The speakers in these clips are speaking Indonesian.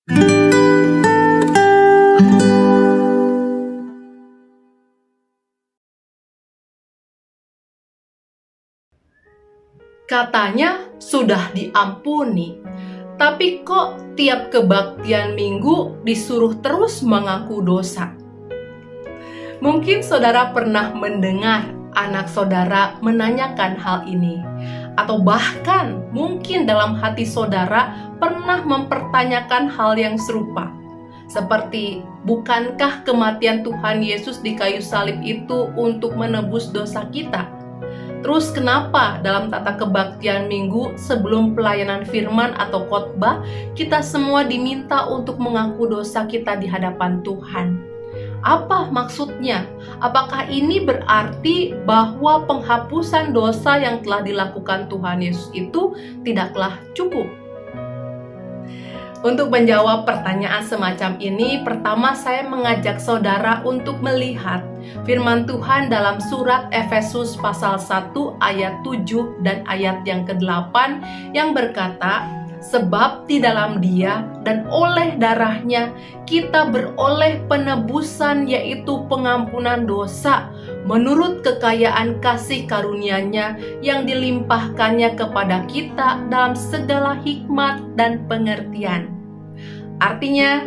Katanya sudah diampuni, tapi kok tiap kebaktian minggu disuruh terus mengaku dosa? Mungkin saudara pernah mendengar anak saudara menanyakan hal ini, atau bahkan mungkin dalam hati saudara pernah mempertanyakan hal yang serupa. Seperti, bukankah kematian Tuhan Yesus di kayu salib itu untuk menebus dosa kita? Terus kenapa dalam tata kebaktian minggu sebelum pelayanan firman atau khotbah kita semua diminta untuk mengaku dosa kita di hadapan Tuhan? Apa maksudnya? Apakah ini berarti bahwa penghapusan dosa yang telah dilakukan Tuhan Yesus itu tidaklah cukup? Untuk menjawab pertanyaan semacam ini, pertama saya mengajak saudara untuk melihat firman Tuhan dalam surat Efesus pasal 1 ayat 7 dan ayat yang ke-8 yang berkata, sebab di dalam Dia dan oleh darahnya kita beroleh penebusan, yaitu pengampunan dosa menurut kekayaan kasih karunia-Nya yang dilimpahkannya kepada kita dalam segala hikmat dan pengertian. Artinya,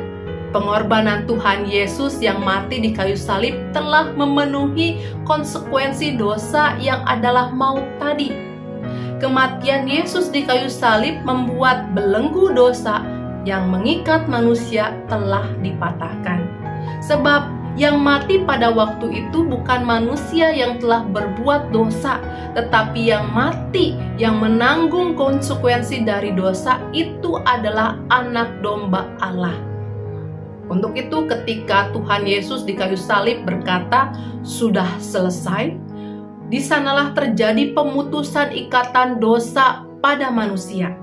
pengorbanan Tuhan Yesus yang mati di kayu salib telah memenuhi konsekuensi dosa yang adalah maut tadi. Kematian Yesus di kayu salib membuat belenggu dosa yang mengikat manusia telah dipatahkan. Sebab yang mati pada waktu itu bukan manusia yang telah berbuat dosa, tetapi yang mati, yang menanggung konsekuensi dari dosa itu adalah anak domba Allah. Untuk itu ketika Tuhan Yesus di kayu salib berkata, sudah selesai, di sanalah terjadi pemutusan ikatan dosa pada manusia.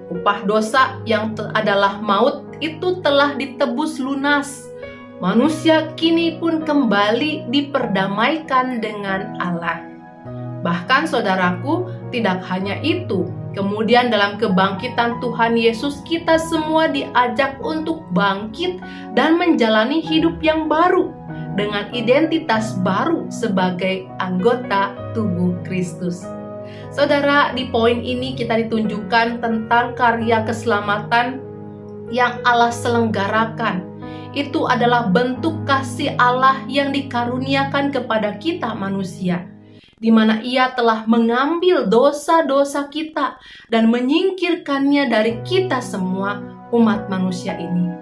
Upah dosa yang adalah maut itu telah ditebus lunas. Manusia kini pun kembali diperdamaikan dengan Allah. Bahkan saudaraku, tidak hanya itu. Kemudian dalam kebangkitan Tuhan Yesus, kita semua diajak untuk bangkit dan menjalani hidup yang baru dengan identitas baru sebagai anggota tubuh Kristus. Saudara, di poin ini kita ditunjukkan tentang karya keselamatan yang Allah selenggarakan. Itu adalah bentuk kasih Allah yang dikaruniakan kepada kita manusia, di mana Ia telah mengambil dosa-dosa kita dan menyingkirkannya dari kita semua umat manusia ini.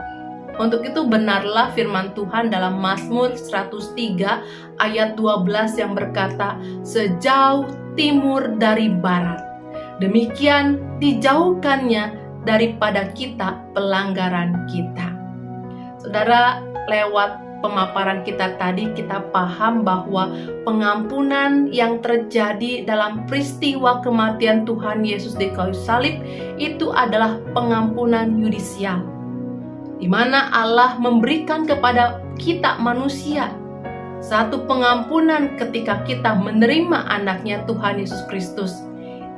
Untuk itu benarlah firman Tuhan dalam Mazmur 103 ayat 12 yang berkata, sejauh timur dari barat, demikian dijauhkannya daripada kita pelanggaran kita. Saudara, lewat pemaparan kita tadi kita paham bahwa pengampunan yang terjadi dalam peristiwa kematian Tuhan Yesus di kayu salib itu adalah pengampunan yudisial, di mana Allah memberikan kepada kita manusia satu pengampunan ketika kita menerima anaknya Tuhan Yesus Kristus.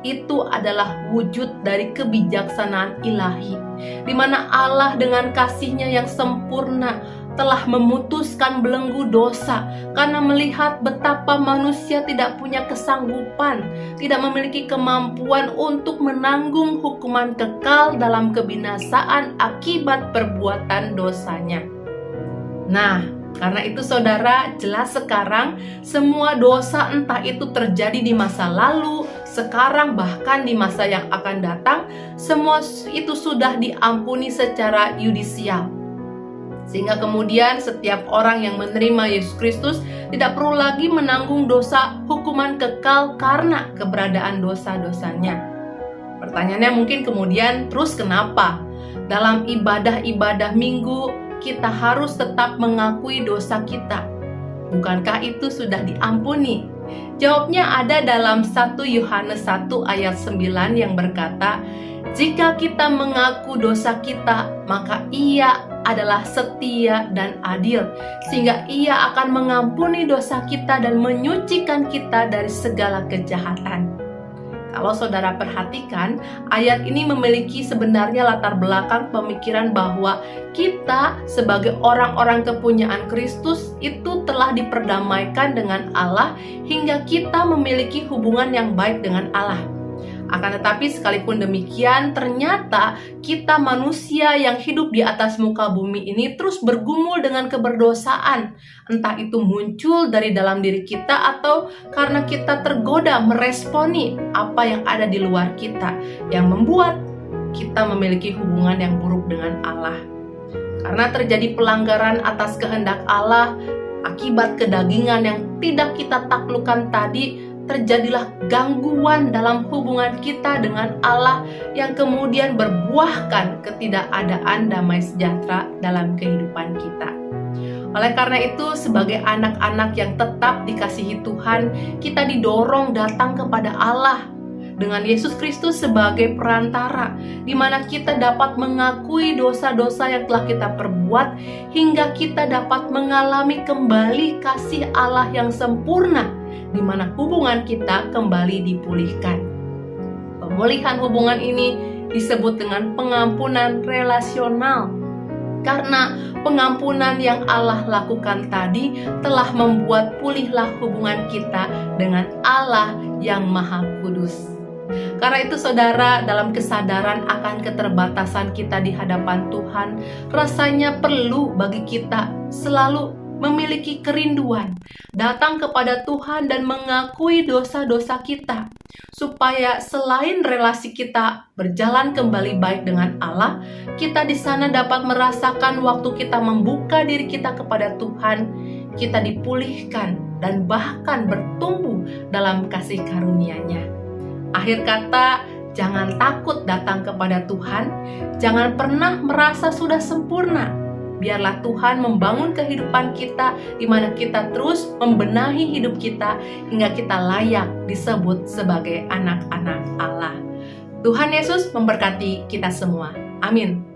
Itu adalah wujud dari kebijaksanaan ilahi, di mana Allah dengan kasih-Nya yang sempurna telah memutuskan belenggu dosa karena melihat betapa manusia tidak punya kesanggupan, tidak memiliki kemampuan untuk menanggung hukuman kekal dalam kebinasaan akibat perbuatan dosanya. Nah, karena itu saudara, jelas sekarang semua dosa entah itu terjadi di masa lalu, sekarang bahkan di masa yang akan datang, semua itu sudah diampuni secara yudisial. Sehingga kemudian setiap orang yang menerima Yesus Kristus tidak perlu lagi menanggung dosa hukuman kekal karena keberadaan dosa-dosanya. Pertanyaannya mungkin kemudian, terus kenapa dalam ibadah-ibadah minggu kita harus tetap mengakui dosa kita? Bukankah itu sudah diampuni? Jawabnya ada dalam 1 Yohanes 1 ayat 9 yang berkata, jika kita mengaku dosa kita, maka Ia adalah setia dan adil, sehingga Ia akan mengampuni dosa kita dan menyucikan kita dari segala kejahatan. Kalau saudara perhatikan, ayat ini memiliki sebenarnya latar belakang pemikiran bahwa kita sebagai orang-orang kepunyaan Kristus itu telah diperdamaikan dengan Allah hingga kita memiliki hubungan yang baik dengan Allah. Akan tetapi sekalipun demikian, ternyata kita manusia yang hidup di atas muka bumi ini terus bergumul dengan keberdosaan. Entah itu muncul dari dalam diri kita atau karena kita tergoda meresponi apa yang ada di luar kita, yang membuat kita memiliki hubungan yang buruk dengan Allah. Karena terjadi pelanggaran atas kehendak Allah, akibat kedagingan yang tidak kita taklukkan tadi, terjadilah gangguan dalam hubungan kita dengan Allah yang kemudian berbuahkan ketidakadaan damai sejahtera dalam kehidupan kita. Oleh karena itu, sebagai anak-anak yang tetap dikasihi Tuhan, kita didorong datang kepada Allah dengan Yesus Kristus sebagai perantara, di mana kita dapat mengakui dosa-dosa yang telah kita perbuat, hingga kita dapat mengalami kembali kasih Allah yang sempurna, di mana hubungan kita kembali dipulihkan. Pemulihan hubungan ini disebut dengan pengampunan relasional, karena pengampunan yang Allah lakukan tadi telah membuat pulihlah hubungan kita dengan Allah yang Maha Kudus. Karena itu saudara, dalam kesadaran akan keterbatasan kita di hadapan Tuhan, rasanya perlu bagi kita selalu memiliki kerinduan datang kepada Tuhan dan mengakui dosa-dosa kita, supaya selain relasi kita berjalan kembali baik dengan Allah, kita di sana dapat merasakan waktu kita membuka diri kita kepada Tuhan, kita dipulihkan dan bahkan bertumbuh dalam kasih karunia-Nya. Akhir kata, jangan takut datang kepada Tuhan, jangan pernah merasa sudah sempurna. Biarlah Tuhan membangun kehidupan kita, di mana kita terus membenahi hidup kita hingga kita layak disebut sebagai anak-anak Allah. Tuhan Yesus memberkati kita semua. Amin.